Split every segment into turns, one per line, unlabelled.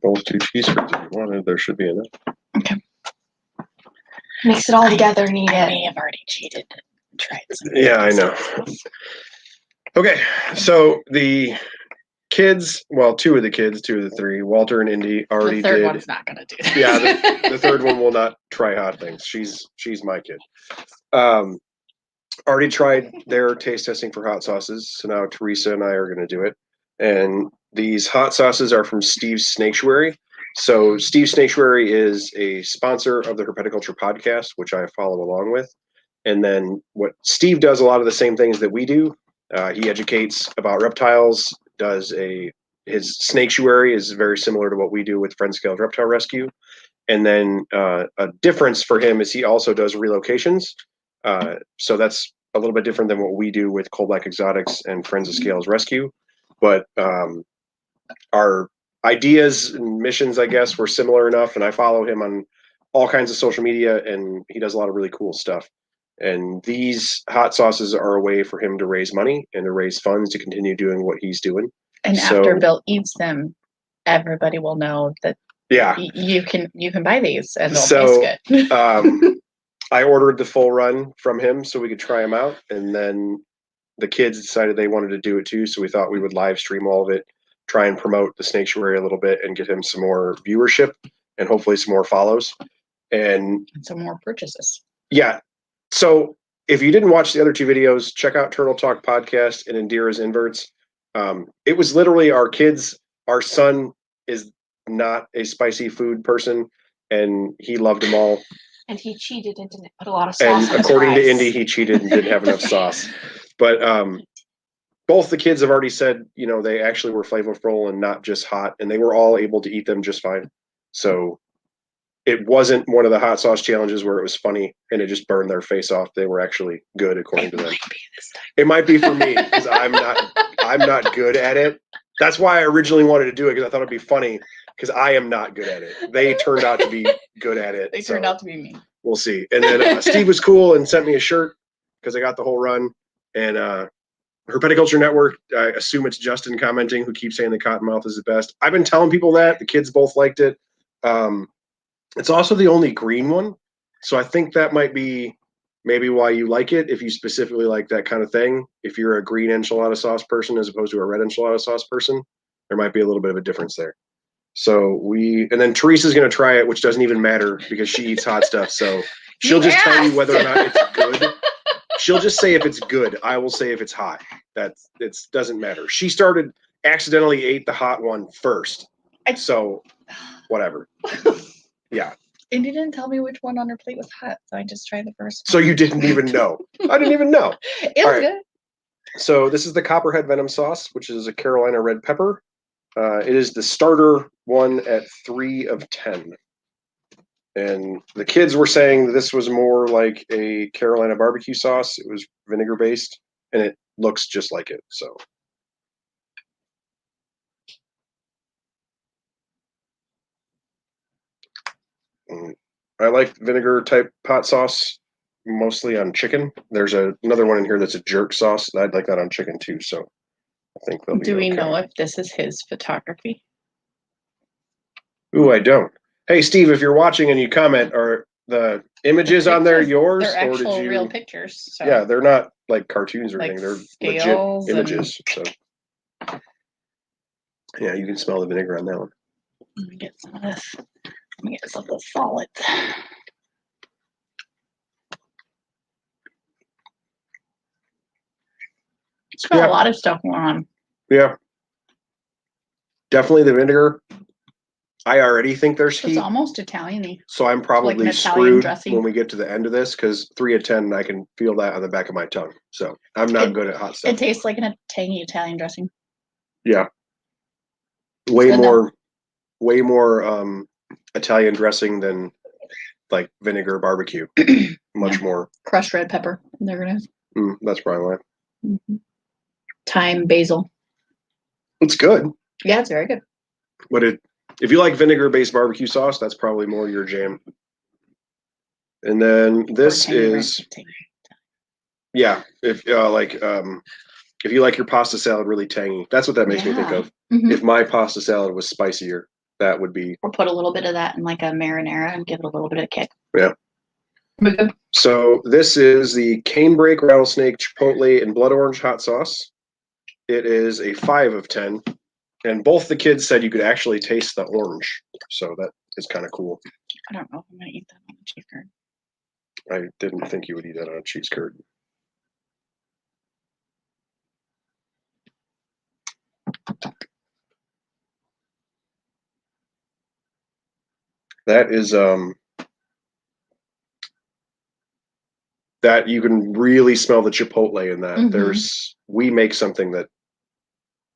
both 2 cheese curds if you wanted. There should be enough.
Okay.
Mix it all together and eat
I
it.
may have already cheated and tried some.
Yeah, I know. Okay, so the kids, well, 2 of the kids, 2 of the 3, Walter and Indy already
The third
did.
one's not gonna do that.
Yeah, the third one will not try hot things. She's my kid. Already tried their taste testing for hot sauces, so now Teresa and I are going to do it. And these hot sauces are from Steve's Snaketuary. So Steve's Snaketuary is a sponsor of the Herpetoculture podcast, which I follow along with. And then what Steve does a lot of the same things that we do. He educates about reptiles. His Snaketuary is very similar to what we do with Friend Scaled Reptile Rescue. And then a difference for him is he also does relocations. So that's a little bit different than what we do with Cold Black Exotics and Friends of Scales Rescue. But our ideas and missions, I guess, were similar enough. And I follow him on all kinds of social media, and he does a lot of really cool stuff. And these hot sauces are a way for him to raise money and to raise funds to continue doing what he's doing.
And after Bill eats them, everybody will know that you can buy these and they'll taste good.
I ordered the full run from him so we could try them out, and then the kids decided they wanted to do it too, so we thought we would live stream all of it, try and promote the Snaketuary a little bit and get him some more viewership and hopefully some more follows and
some more purchases.
Yeah. So if you didn't watch the other 2 videos, check out Turtle Talk Podcast and Indira's Inverts. It was literally our son is not a spicy food person, and he loved them all.
And he cheated and didn't put a lot of sauce.
And according to Indy, he cheated and didn't have enough sauce. But both the kids have already said, they actually were flavorful and not just hot, and they were all able to eat them just fine. So it wasn't one of the hot sauce challenges where it was funny and it just burned their face off. They were actually good according to them. It might be for me because I'm not good at it. That's why I originally wanted to do it, because I thought it'd be funny, because I am not good at it. They turned out to be good at it.
They turned out to be me.
We'll see. And then Steve was cool and sent me a shirt because I got the whole run. And Herpetoculture Network, I assume it's Justin commenting, who keeps saying the Cottonmouth is the best. I've been telling people that. The kids both liked it. It's also the only green one. So I think that might be maybe why you like it, if you specifically like that kind of thing. If you're a green enchilada sauce person as opposed to a red enchilada sauce person, there might be a little bit of a difference there. So and then Teresa's going to try it, which doesn't even matter because she eats hot stuff. So she'll just tell you whether or not it's good. She'll just say if it's good. I will say if it's hot. It doesn't matter. She accidentally ate the hot one first. So whatever. Yeah.
And you didn't tell me which one on her plate was hot, so I just tried the first one.
So you didn't even know. I didn't even know.
It was good.
So this is the Copperhead Venom sauce, which is a Carolina red pepper. It is the starter one at 3 of 10. And the kids were saying that this was more like a Carolina barbecue sauce. It was vinegar based, and it looks just like it. So. I like vinegar type hot sauce mostly on chicken. There's another one in here that's a jerk sauce. I'd like that on chicken too. So I think they'll be
Do we know if this is his photography?
Ooh, I don't. Hey, Steve, if you're watching and you comment, are the images on there yours?
They're actual real pictures. So.
Yeah, they're not like cartoons or anything. They're legit images. So yeah, you can smell the vinegar on that one.
Let me get some of this. Let me get some of the solids. It's got a lot of stuff going on.
Yeah. Definitely the vinegar. I already think there's heat.
It's almost Italian-y.
So I'm probably screwed when we get to the end of this, because 3 of 10, I can feel that on the back of my tongue. So I'm not good at hot stuff.
It tastes like a tangy Italian dressing.
Yeah. Way more Italian dressing than like vinegar barbecue. Much more.
Crushed red pepper. They're gonna.
That's probably why.
Mm-hmm. Thyme, basil.
It's good.
Yeah, it's very good.
But if you like vinegar-based barbecue sauce, that's probably more your jam. And then this is, yeah, if you like your pasta salad really tangy, that's what that makes me think of. Mm-hmm. If my pasta salad was spicier, that would be.
Or put a little bit of that in like a marinara and give it a little bit of kick.
Yeah.
Good.
So this is the Canebrake Rattlesnake Chipotle and Blood Orange hot sauce. It is a 5 of 10. And both the kids said you could actually taste the orange. So that is kind of cool.
I don't know if I'm going to eat that on the cheese curd.
I didn't think you would eat that on a cheese curd. That is that you can really smell the chipotle in that.
Mm-hmm.
We make something that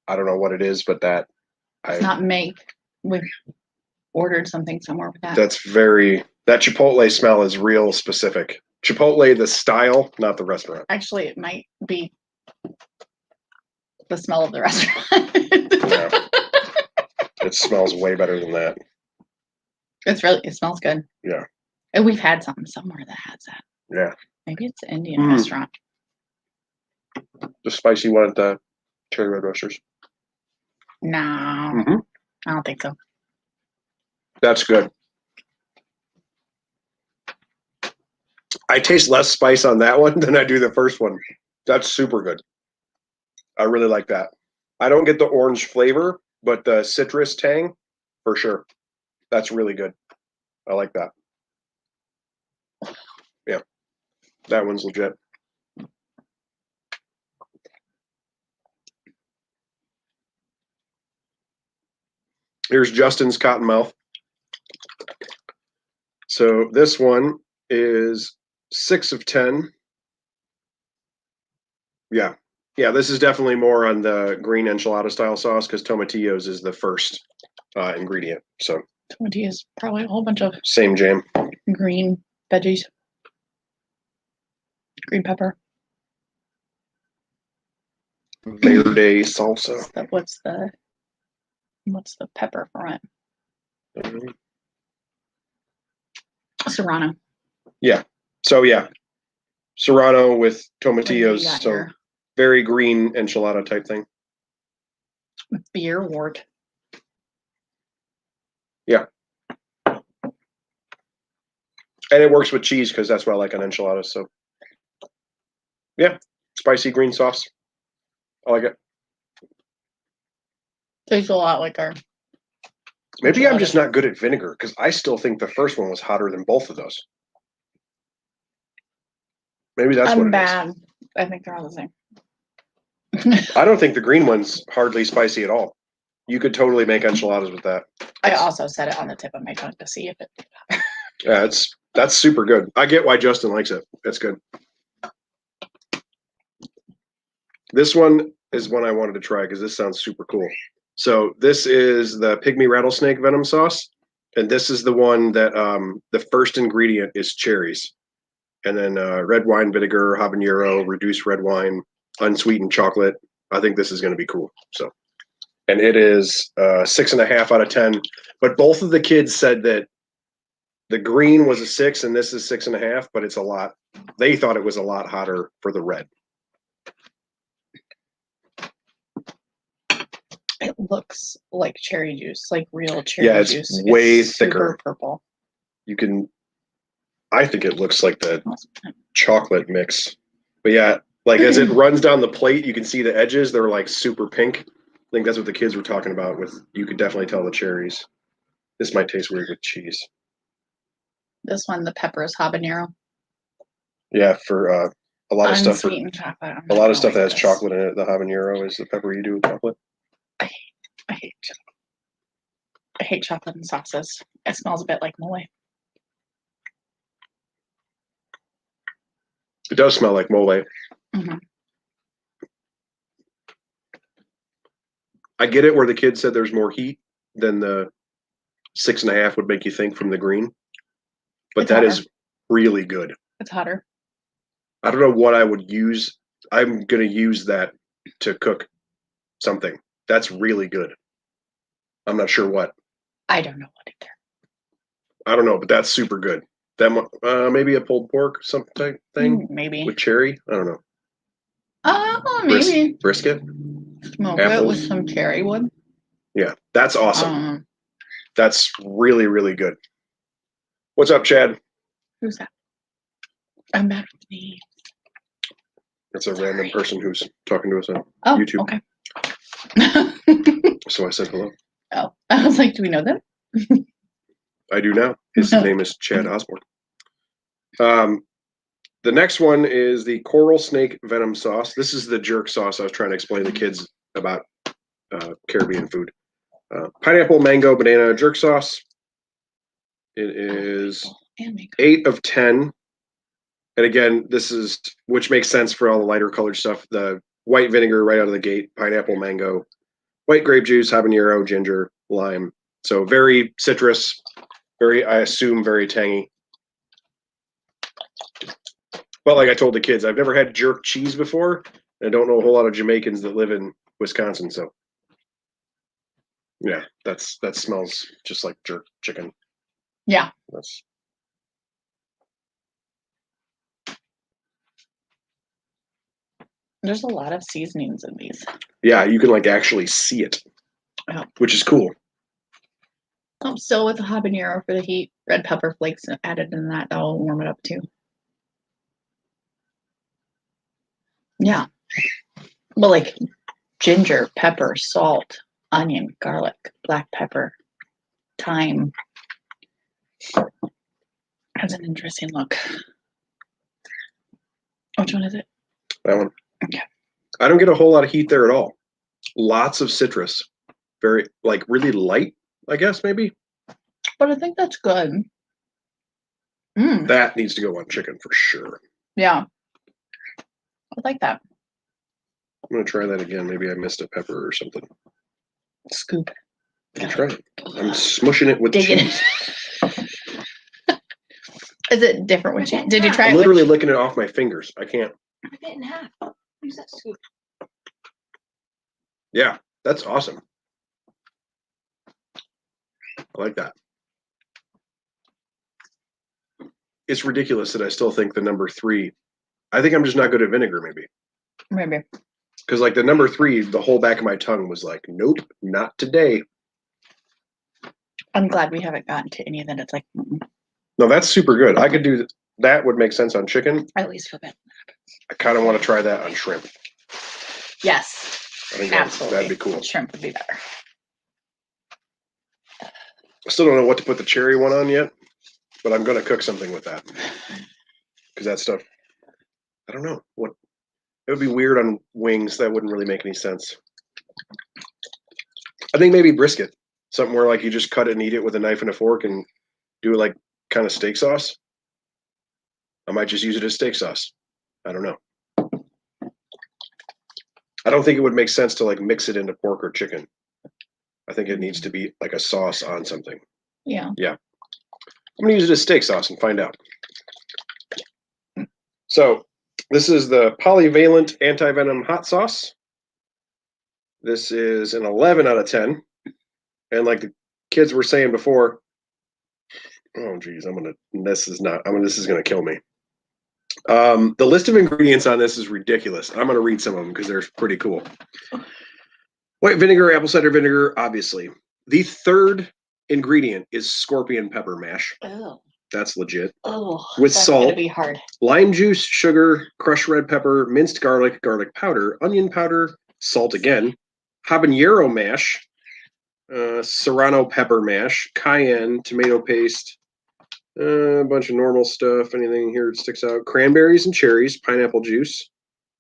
I don't know what it is, but that
it's not make. We've ordered something somewhere with that.
That chipotle smell is real specific. Chipotle, the style, not the restaurant.
Actually, it might be the smell of the restaurant.
Yeah. It smells way better than that.
It smells good.
Yeah.
And we've had something somewhere that has that.
Yeah.
Maybe it's an Indian restaurant.
The spicy one at the Cherry Red Roasters.
No.
Mm-hmm.
I don't think so.
That's good. I taste less spice on that one than I do the first one. That's super good. I really like that. I don't get the orange flavor, but the citrus tang, for sure. That's really good. I like that. Yeah. That one's legit. Here's Justin's Cottonmouth. So this one is 6 of 10. Yeah. Yeah, this is definitely more on the green enchilada style sauce because tomatillos is the first ingredient. So
tomatillo is probably a whole bunch of
same jam.
Green veggies. Green pepper.
Verde salsa.
What's the pepper for it? Serrano.
Yeah. So yeah. Serrano with tomatillos. So very green enchilada type thing.
Beer wort.
Yeah. And it works with cheese because that's what I like on enchiladas. So yeah. Spicy green sauce. I like it.
Tastes a lot like our.
Maybe I'm just not good at vinegar because I still think the first one was hotter than both of those. Maybe that's what it
bad.
is.
I think they're all the same.
I don't think the green one's hardly spicy at all. You could totally make enchiladas with that.
I also set it on the tip of my tongue to see if it.
Yeah, that's super good. I get why Justin likes it. It's good. This one is one I wanted to try because this sounds super cool. So this is the Pygmy Rattlesnake Venom sauce, and this is the one that the first ingredient is cherries, and then red wine vinegar, habanero, reduced red wine, unsweetened chocolate. I think this is going to be cool. So, and it is 6.5 out of 10. But both of the kids said that the green was a 6 and this is 6.5, but it's a lot. They thought it was a lot hotter for the red.
It looks like cherry juice, like real cherry juice.
Yeah, it's way thicker.
Super purple.
I think it looks like the chocolate mix. But yeah, like as it runs down the plate, you can see the edges. They're like super pink. I think that's what the kids were talking about you could definitely tell the cherries. This might taste weird with cheese.
This one, the pepper is habanero.
Yeah, for a lot of stuff.
Chocolate.
A lot of stuff that has chocolate in it. The habanero is the pepper you do with chocolate.
I hate chocolate and sauces. It smells a bit like mole.
It does smell like mole.
Mm-hmm.
I get it where the kid said there's more heat than the 6.5 would make you think from the green. But it's that hotter. Is really good.
It's hotter.
I don't know what I would use. I'm going to use that to cook something. That's really good. I'm not sure what.
I don't know what either.
I don't know, but that's super good. That maybe a pulled pork something thing.
Maybe
with cherry. I don't know.
Oh, maybe
brisket.
Smoke it with some cherry wood.
Yeah, that's awesome. That's really, really good. What's up, Chad?
Who's that? I'm back with me.
That's a random person who's talking to us on YouTube.
Okay.
So I said hello.
Oh, I was like, do we know them?
I do now. His name is Chad Osborne. The next one is the Coral Snake Venom sauce. This is the jerk sauce I was trying to explain to kids about Caribbean food. Pineapple, mango, banana jerk sauce. It is 8 of 10. And again, this is, which makes sense for all the lighter colored stuff. The white vinegar right out of the gate, pineapple, mango, white grape juice, habanero, ginger, lime. So very citrus, very, I assume, very tangy. But like I told the kids, I've never had jerk cheese before. And I don't know a whole lot of Jamaicans that live in Wisconsin. So yeah, that smells just like jerk chicken.
Yeah. There's a lot of seasonings in these.
Yeah, you can like actually see it, which is cool.
I'm still with the habanero for the heat. Red pepper flakes added in that. That'll warm it up too. Yeah. Well, like ginger, pepper, salt, onion, garlic, black pepper, thyme. Has an interesting look. Which one is it?
That one.
Okay.
I don't get a whole lot of heat there at all. Lots of citrus. Very, like, really light, I guess, maybe.
But I think that's good.
That needs to go on chicken for sure.
Yeah. I like that.
I'm going to try that again. Maybe I missed a pepper or something.
Scoop.
You try it. I'm smushing it with cheese.
Is it different with cheese? Did you try it?
I'm literally licking it off my fingers. I can't.
Rip it in half. Use that scoop.
Yeah, that's awesome. I like that. It's ridiculous that I still think the number 3. I think I'm just not good at vinegar, maybe.
Maybe.
Because like the number 3, the whole back of my tongue was like, nope, not today.
I'm glad we haven't gotten to any of that. It's like,
no, that's super good. I could do that. Would make sense on chicken.
At least for that.
I kind of want to try that on shrimp.
Yes.
I think
absolutely.
that'd be cool.
Shrimp would be better.
I still don't know what to put the cherry one on yet, but I'm going to cook something with that. Because that stuff, I don't know. What it would be weird on wings. That wouldn't really make any sense. I think maybe brisket. Something where like you just cut it and eat it with a knife and a fork and do it like kind of steak sauce. I might just use it as steak sauce. I don't know. I don't think it would make sense to like mix it into pork or chicken. I think it needs to be like a sauce on something.
Yeah.
Yeah. I'm going to use it as steak sauce and find out. So this is the Polyvalent Anti-Venom hot sauce. This is an 11 out of 10. And like the kids were saying before, oh geez, this is going to kill me. The list of ingredients on this is ridiculous. I'm going to read some of them because they're pretty cool. White vinegar, apple cider vinegar, obviously. The third ingredient is scorpion pepper mash.
Oh.
That's legit.
Oh,
with
that's
salt,
gonna be hard.
Lime juice, sugar, crushed red pepper, minced garlic, garlic powder, onion powder, salt again, habanero mash, serrano pepper mash, cayenne, tomato paste, a bunch of normal stuff. Anything here that sticks out? Cranberries and cherries, pineapple juice,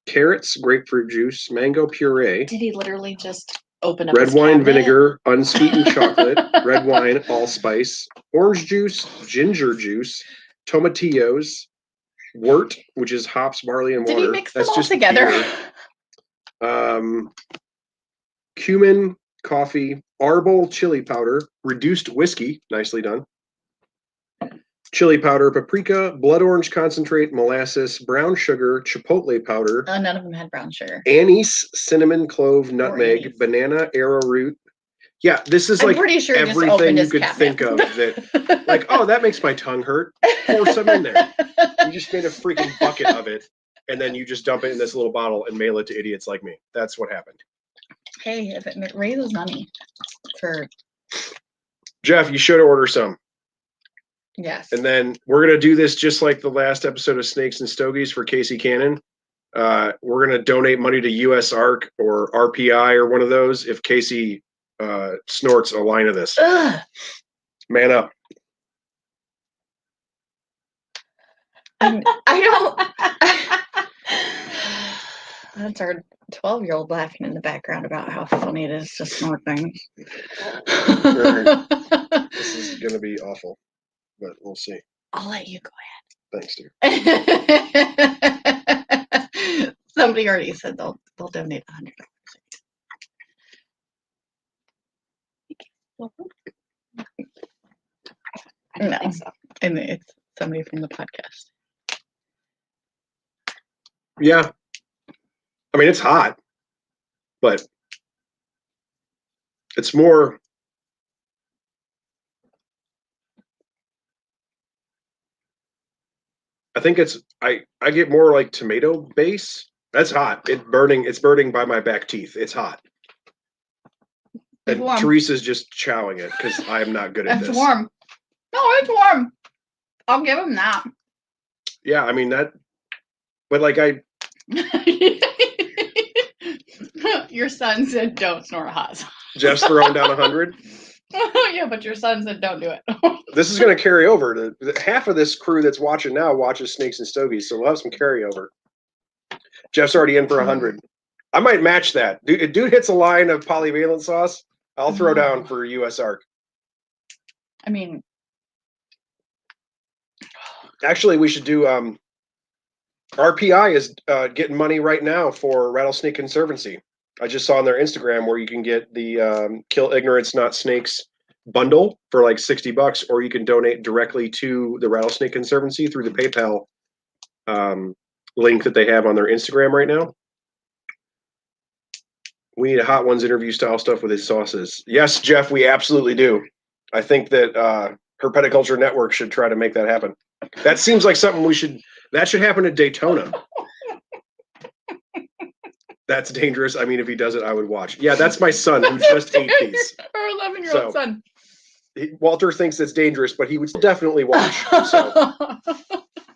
carrots, grapefruit juice, mango puree.
Did he literally just open up
red
his
wine
cabinet?
vinegar, unsweetened chocolate, red wine, allspice, orange juice, ginger juice, tomatillos, wort, which is hops, barley, and water.
Did he mix them all together?
Cumin, coffee, arbol chili powder, reduced whiskey, nicely done. Chili powder, paprika, blood orange concentrate, molasses, brown sugar, chipotle powder.
None of them had brown sugar.
Anise, cinnamon, clove, nutmeg, banana, arrowroot. Yeah, this is like
pretty sure
everything you could think of that, like, oh, that makes my tongue hurt. Pour some in there. You just made a freaking bucket of it, and then you just dump it in this little bottle and mail it to idiots like me. That's what happened.
Hey, if it raises money for
Jeff, you should order some.
Yes.
And then we're going to do this just like the last episode of Snakes and Stogies for Casey Cannon. We're going to donate money to US ARC or RPI or one of those if Casey snorts a line of this.
Ugh.
Man up.
I don't. That's our 12-year-old laughing in the background about how funny it is to snort things.
This is going to be awful, but we'll see.
I'll let you go
Thanks, dear.
ahead. Somebody already said they'll donate $100. No, and it's somebody from the podcast.
Yeah. I mean, it's hot, but it's more. I think it's I get more like tomato base. That's hot. It's burning by my back teeth. It's hot. And Teresa's just chowing it because I'm not good at this.
It's warm. No, it's warm. I'll give him that.
Yeah, I mean that. But like
Your son said don't snort hot sauce.
Jeff's throwing down 100.
Yeah, but your son said don't do it.
This is going to carry over to half of this crew that's watching now watches Snakes and Stogies, so we'll have some carryover. Jeff's already in for 100. I might match that. Dude hits a line of polyvalent sauce. I'll throw down for US ARC.
I mean,
actually, we should do. RPI is getting money right now for Rattlesnake Conservancy. I just saw on their Instagram where you can get the Kill Ignorance Not Snakes bundle for like $60, or you can donate directly to the Rattlesnake Conservancy through the PayPal link that they have on their Instagram right now. We need a Hot Ones interview style stuff with his sauces. Yes, Jeff, we absolutely do. I think that Herpeticulture Network should try to make that happen. That seems like something that should happen at Daytona. That's dangerous. I mean, if he does it, I would watch. Yeah, that's my son who just ate these.
Our 11-year-old son.
Walter thinks it's dangerous, but he would definitely watch. So,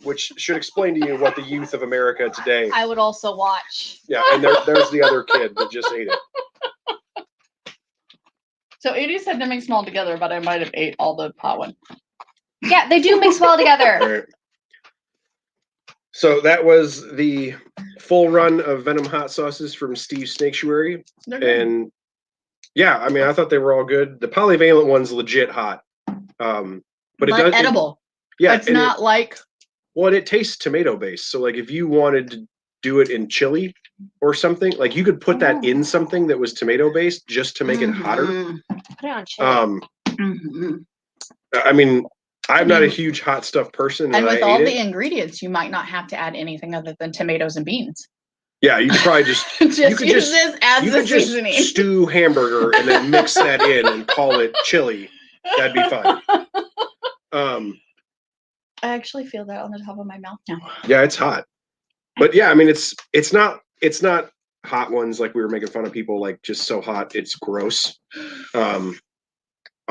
which should explain to you what the youth of America today.
I would also watch.
Yeah, and there's the other kid that just ate it.
So 80 said to mix them all together, but I might have ate all the pot one.
Yeah, they do mix well together.
All right. So that was the full run of Venom hot sauces from Steve Snaketuary. And yeah, I mean, I thought they were all good. The polyvalent one's legit hot. But it does
edible.
Yeah.
It's not like.
Well, it tastes tomato based. So like if you wanted to do it in chili or something, like you could put that in something that was tomato based just to make it hotter.
Put it on chili.
I mean, I'm not a huge hot stuff person.
And with all the ingredients, you might not have to add anything other than tomatoes and beans.
Yeah, you could probably just
use this as the seasoning.
Just stew hamburger and then mix that in and call it chili. That'd be fine.
I actually feel that on the top of my mouth now.
Yeah, it's hot. But yeah, I mean it's not hot ones like we were making fun of people like just so hot it's gross.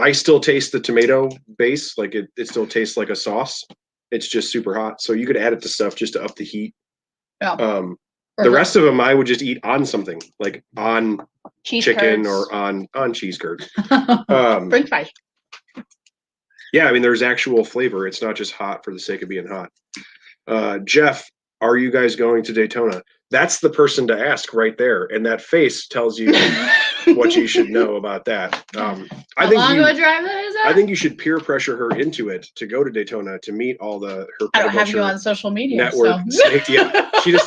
I still taste the tomato base, like it still tastes like a sauce. It's just super hot. So you could add it to stuff just to up the heat.
Yeah.
The rest of them I would just eat on something, like on
Cheese
chicken
curds.
or on cheese curds.
French fries.
Yeah, I mean there's actual flavor. It's not just hot for the sake of being hot. Jeff, are you guys going to Daytona? That's the person to ask right there. And that face tells you what you should know about that. I think you should peer pressure her into it to go to Daytona to meet all her.
I don't have you on social media.
Network.
So.
Yeah, she's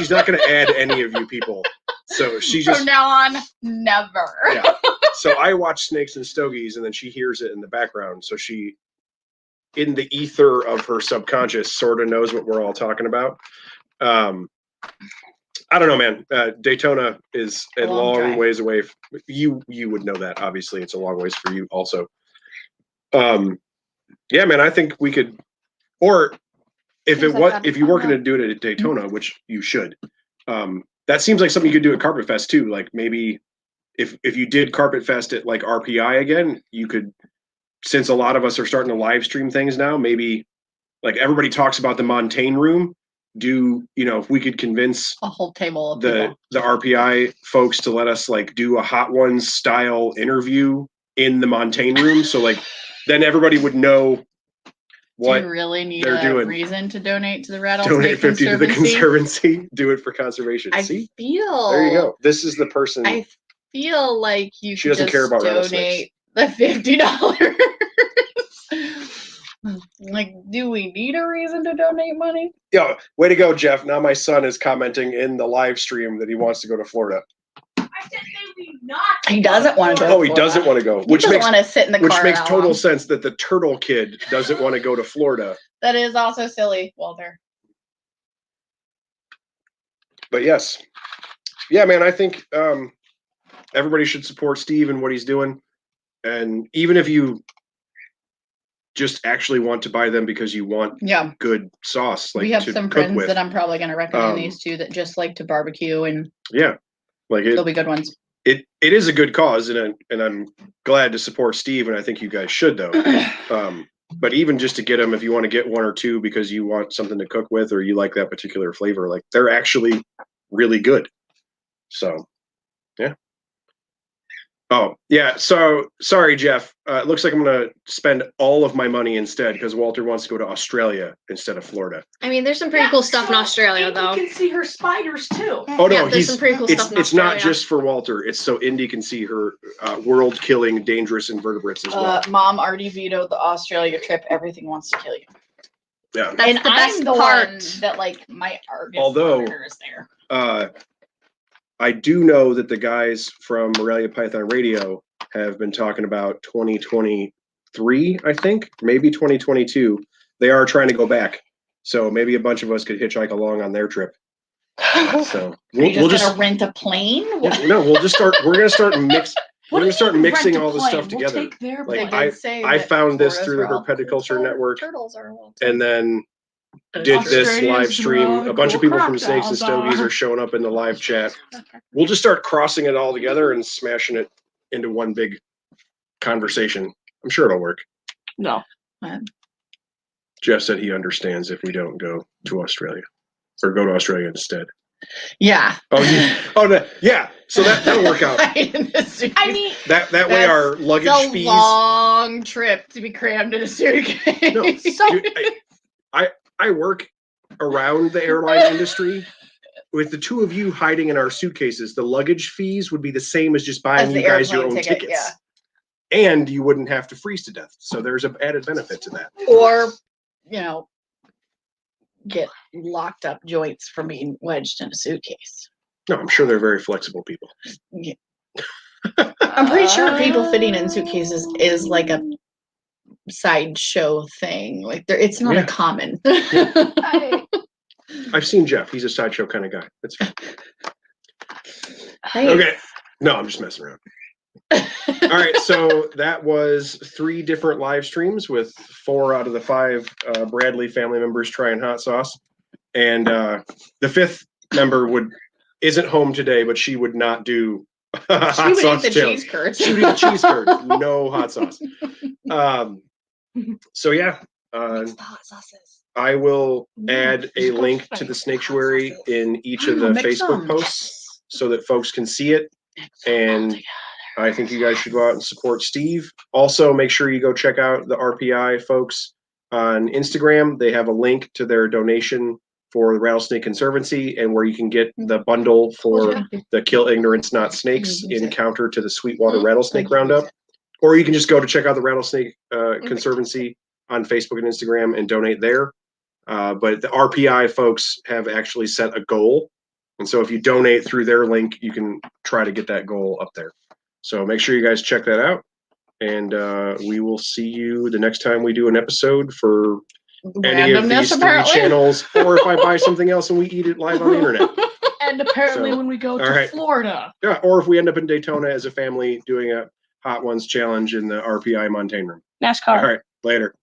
not going to add any of you people. So she just
from now on, never.
Yeah. So I watch Snakes and Stogies, and then she hears it in the background. So she, in the ether of her subconscious, sort of knows what we're all talking about. I don't know, man. Daytona is a long ways away. You would know that. Obviously, it's a long ways for you also. Yeah, man. I think we could, or if you were going to do it at Daytona, which you should, that seems like something you could do at Carpet Fest too. Like maybe if you did Carpet Fest at like RPI again, you could since a lot of us are starting to live stream things now, maybe like everybody talks about the Montaigne room. If we could convince
a whole table of
the RPI folks to let us like do a Hot Ones style interview in the Montaigne room, so like then everybody would know what
do you really need
they're doing.
Reason to donate to the Rattlesnake
Donate 50 to the Conservancy. Do it for conservation.
I
See,
feel
there you go. This is the person.
I feel like
she doesn't care about
donate the $50. Like, do we need a reason to donate money?
Yeah, way to go, Jeff. Now my son is commenting in the live stream that he wants to go to Florida.
I said maybe not.
He doesn't want to go.
Oh, he doesn't want to go.
He doesn't want to sit in the car.
Which makes total sense that the turtle kid doesn't want to go to Florida.
That is also silly, Walter.
But yes. Yeah, man, I think everybody should support Steve and what he's doing. And even if you just actually want to buy them because you want good sauce, like
we have
to
some
cook
friends
with.
that I'm probably going to recommend these to that just like to barbecue, and
like
they'll be good ones.
It is a good cause, and I'm glad to support Steve, and I think you guys should though. But even just to get them, if you want to get one or two because you want something to cook with or you like that particular flavor, like they're actually really good. So yeah. Oh, yeah. So sorry, Jeff. It looks like I'm going to spend all of my money instead because Walter wants to go to Australia instead of Florida.
I mean, there's some pretty cool stuff in Australia, though.
You can see her spiders, too.
Oh, no.
There's some pretty cool stuff in
It's
Australia.
not just for Walter. It's so Indy can see her world-killing, dangerous invertebrates as well.
Mom already vetoed the Australia trip. Everything wants to kill you.
Yeah.
That's
and
the best
I'm the
part.
one that, like, my Argus
Although,
monitor is there.
I do know that the guys from Morelia Python Radio have been talking about 2023, I think, maybe 2022. They are trying to go back. So maybe a bunch of us could hitchhike along on their trip. So
we'll just rent a plane?
No, we'll just start. We're gonna start mixing all the stuff together. Like I found this through the Herpetoculture Network, and then did this live stream. A bunch of people from Snakes and Stogies are showing up in the live chat. We'll just start crossing it all together and smashing it into one big conversation. I'm sure it'll work.
No.
Jeff said he understands if we don't go to Australia or go to Australia instead.
Yeah.
Yeah. So that'll work out.
I mean,
that way our luggage
fees.
It's a
long trip to be crammed in a suitcase.
No, dude, I work around the airline industry. With the two of you hiding in our suitcases, the luggage fees would be the same as just buying you guys your own tickets. Yeah. And you wouldn't have to freeze to death. So there's an added benefit to that.
Or, get locked up joints from being wedged in a suitcase.
No, I'm sure they're very flexible people.
Yeah. I'm pretty sure people fitting in suitcases is like a sideshow thing. Like it's not a common.
I've seen Jeff. He's a sideshow kind of guy. That's fine.
Hey.
Okay. No, I'm just messing around. All right. So that was 3 different live streams with 4 out of the 5 Bradley family members trying hot sauce. And the 5th member isn't home today, but she would not do hot sauce challenge.
Cheese curds.
She would eat cheese curds. No hot sauce. So yeah.
The hot sauces.
I will add a link to the Snaketuary in each of the Facebook posts so that folks can see it. And I think you guys should go out and support Steve. Also, make sure you go check out the RPI folks on Instagram. They have a link to their donation for the Rattlesnake Conservancy and where you can get the bundle for the Kill Ignorance Not Snakes encounter to the Sweetwater Rattlesnake Roundup. Or you can just go to check out the Rattlesnake Conservancy on Facebook and Instagram and donate there. But the RPI folks have actually set a goal. And so if you donate through their link, you can try to get that goal up there. So make sure you guys check that out. And we will see you the next time we do an episode for any of these 3 channels. Or if I buy something else and we eat it live on the internet.
And apparently when we go to Florida.
Yeah, or if we end up in Daytona as a family doing a Hot Ones challenge in the RPI Montaigne room.
NASCAR.
All right, later.